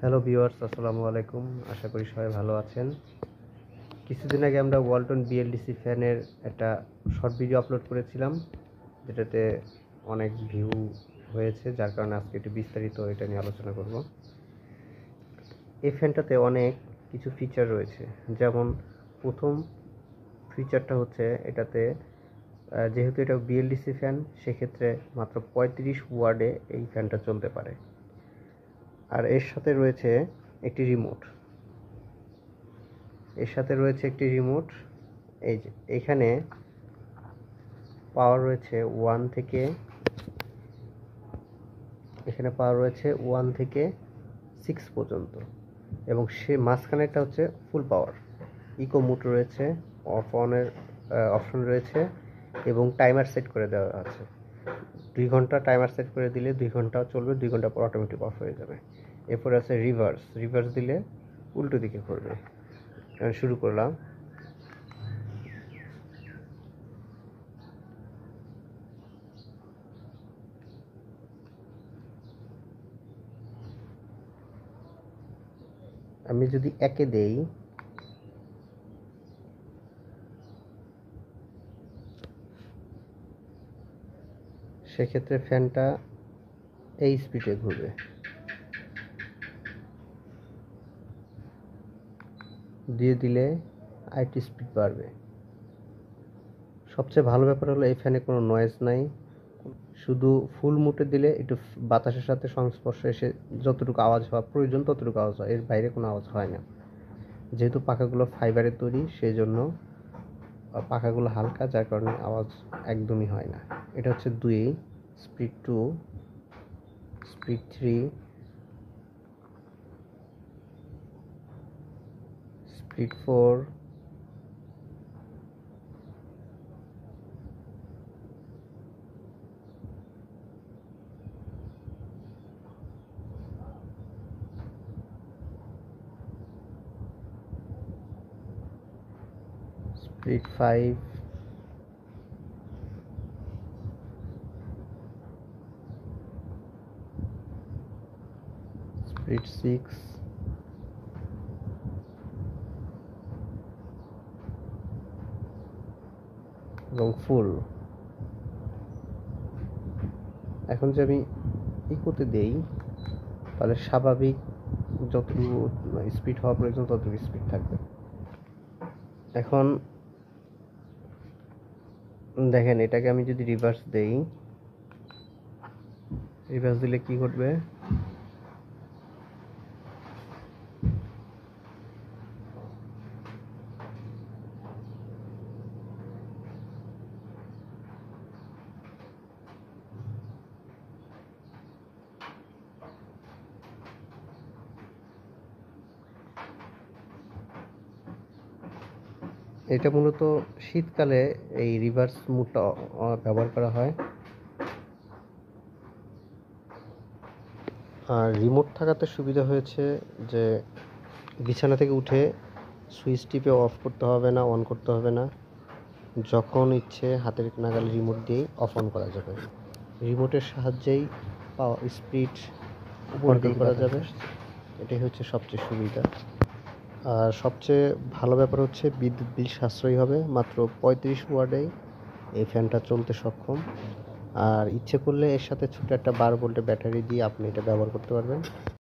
Hello viewers, আসসালামু আলাইকুম। আশা করি সবাই ভালো আছেন। কিছুদিন আগে আমরা ওয়ালটন বিএলডিসি ফ্যানের একটা শর্ট ভিডিও আপলোড করেছিলাম, যেটাতে অনেক ভিউ হয়েছে, যার কারণে আজকে একটু বিস্তারিত এটা নিয়ে আলোচনা করব। এই ফ্যানটাতে অনেক কিছু ফিচার রয়েছে। যেমন প্রথম ফিচারটা হচ্ছে এটাতে যেহেতু এটা বিএলডিসি ফ্যান, সেক্ষেত্রে মাত্র 35 ওয়ার্ডে এই ফ্যানটা চলতে পারে। আর এর সাথে রয়েছে একটি রিমোট। এই যে এখানে পাওয়ার রয়েছে 1 থেকে 6 পর্যন্ত, এবং সে মাঝখানেরটা হচ্ছে ফুল পাওয়ার। ইকো মোড রয়েছে, অফ অনের অপশন রয়েছে, এবং টাইমার সেট করে দেওয়া আছে। 2 ঘন্টা টাইমার সেট করে দিলে 2 ঘন্টা চলবে, 2 ঘন্টা পর অটোমেটিক অফ হয়ে যাবে। এরপর আছে রিভার্স দিলে উল্টো দিকে ঘুরবে। শুরু করলাম। আমি যদি একে দেই, সেক্ষেত্রে ফ্যানটা এই স্পিডে ঘুরবে। দিয়ে দিলে আরেকটি স্পিড বাড়বে। সবচেয়ে ভালো ব্যাপার হলো এই ফ্যানে কোনো নয়েজ নাই। শুধু ফুল মুটে দিলে একটু বাতাসের সাথে সংস্পর্শে এসে যতটুকু আওয়াজ হওয়া প্রয়োজন ততটুকু আওয়াজ হয়, এর বাইরে কোনো আওয়াজ হয় না। যেহেতু পাখাগুলো ফাইবারের তৈরি, সেই জন্য পাখাগুলো হালকা, যার কারণে আওয়াজ একদমই হয় না। এটা হচ্ছে 2, speed 2, speed 3, speed 4, speed 5, speed 6, এবং ফুল। এখন যে আমি ইকোতে দেই, তাহলে স্বাভাবিক যতটুকু স্পিড হওয়া প্রয়োজন ততটুকু স্পিড থাকবে। এখন দেখেন, এটাকে আমি যদি রিভার্স দিলে কি ঘটবে? এটা মূলত শীতকালে এই রিভার্স মোডটা ব্যবহার করা হয়। আর রিমোট থাকাতে সুবিধা হয়েছে যে বিছানা থেকে উঠে সুইচ টিপে অফ করতে হবে না, অন করতে হবে না। যখন ইচ্ছে হাতের নাগালে রিমোট দিয়েই অফ অন করা যাবে। রিমোটের সাহায্যেই স্পিড কন্ট্রোল করা যাবে। এটাই হচ্ছে সবচেয়ে সুবিধা। আর সবচেয়ে ভালো ব্যাপার হচ্ছে বিদ্যুৎ বিল সাশ্রয়ী হবে। মাত্র 35 ওয়াটেই এই ফ্যানটা চলতে সক্ষম। আর ইচ্ছে করলে এর সাথে ছোট একটা 12 ভোল্টের ব্যাটারি দিয়ে আপনি এটা ব্যবহার করতে পারবেন।